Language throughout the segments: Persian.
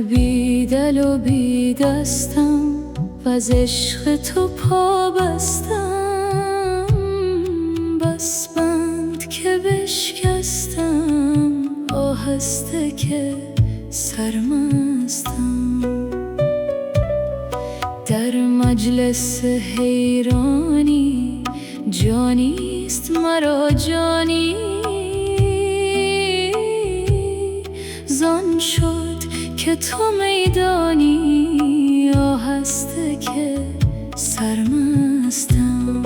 بی دل و بی دستم و از عشق تو پا بستم، بس بند که بشکستم، آهسته که سرمستم. در مجلس حیرانی جانیست مرا جانی، زان شد که تو میدانی، آهسته که سرمستم.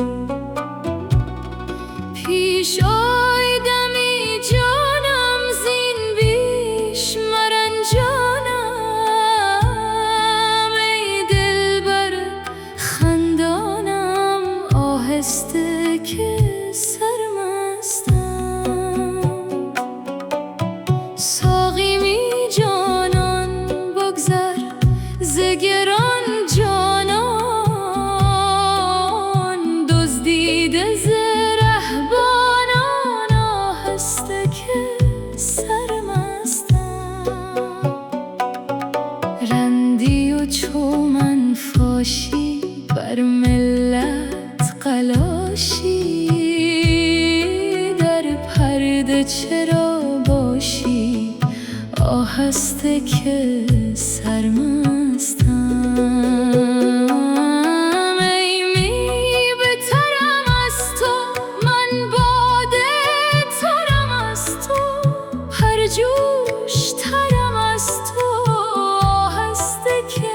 پیش آی دمی جانم زین بیش مرنجانم، ای دلبر خندانم، آهسته که سرمستم. ساقی می جانان بگذر ز گران جانان، دزدیده ز رهبانان، آهسته که سرمستم. رندی و چومن فاشی بر ملت قلاشی، در پرده چرا باشی، آهسته که سرمستم. ای می بترم از تو من باده ترم از تو، هر جوش ترم از تو، آهسته که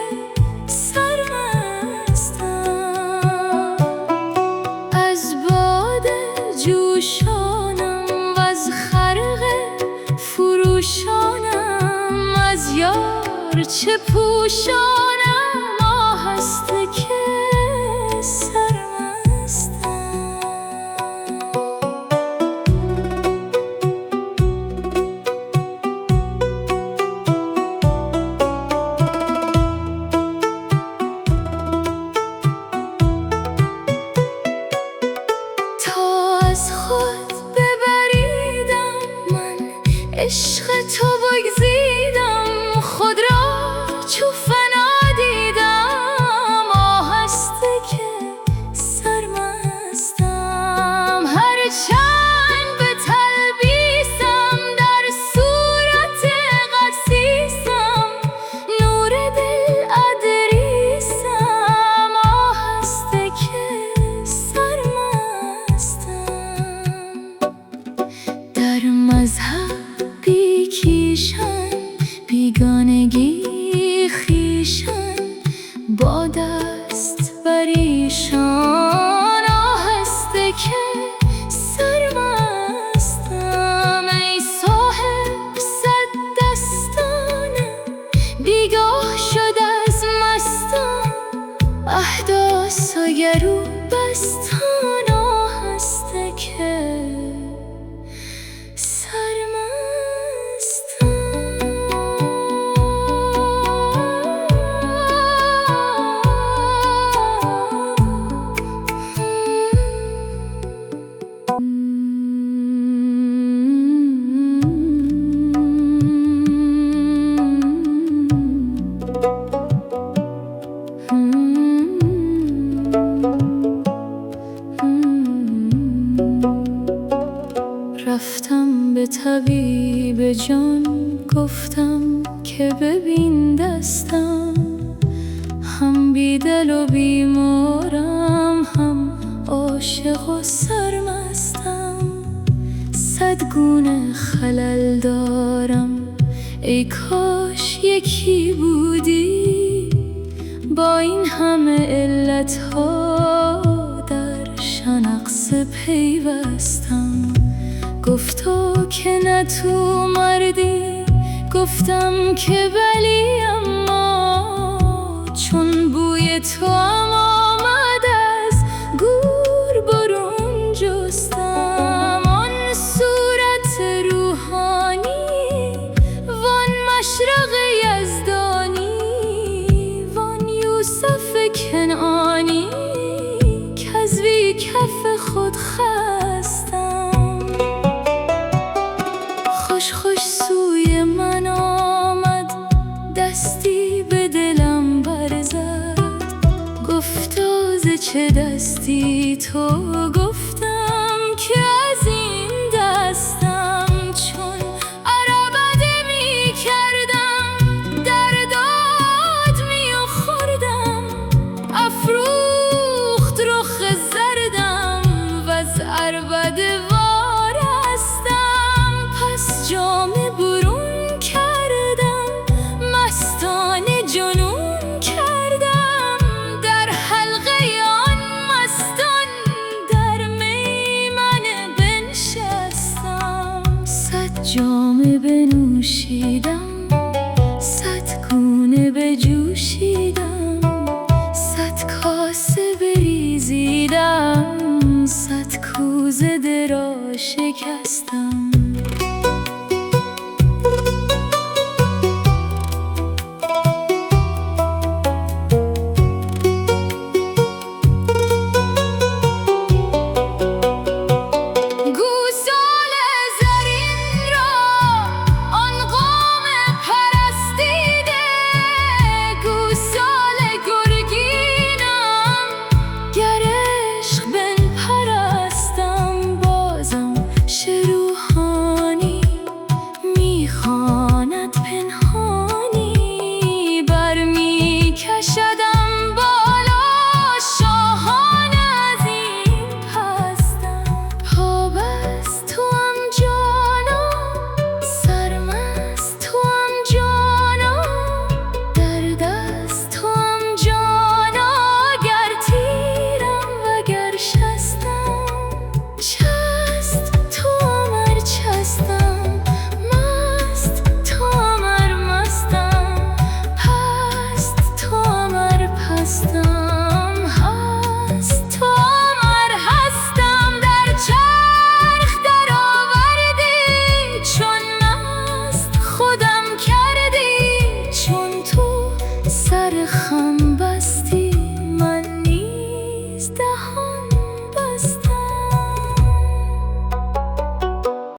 سرمستم. از باده جوشانم و از خرق فروشانم، از یار چه پوشانم، آهسته که سرمستم. تا از خود ببریدم من عشق تو بگزیدم، خود را چو فنا دیدم، آهسته که سرمستم. هر چند به تلبیسم در صورت قسیسم، نور دل ادریسم، آهسته که سرمستم. در مذهبی کیشن بیگانگی خویشن، با دست بریشان، آهسته که سرمستم. ای صاحب صد دستانم، بیگاه شد از مستم، احداث و گرو بستان، آهسته که رفتم به طبیب جان، گفتم که ببین دستم، هم بی دل و بیمارم، هم عاشق و سرمستم. صد گونه خلل دارم، ای کاش یکی بودی، با این همه علتها در شنقص پیوستم. گفتا که نه تو مردی، گفتم که بلی، اما چون بوی تو هم آمد از گور برون جستم. آن صورت روحانی وان مشرق یزدانی، وان یوسف کنعانی، کز بی کف خود خستم. خوش خوش سوی من آمد دست چه دستی تو گفتم که از این دستم، چون عربده می کردم در داد می خوردم، افروخت رخ زردم و از عربده وارستم. پس جام برون کردم، مستانه جنون کردم، در حلقه آن مستان در میمنه بنشستم. 100 جام بنوشیدم، 100 گونه بجوشیدم،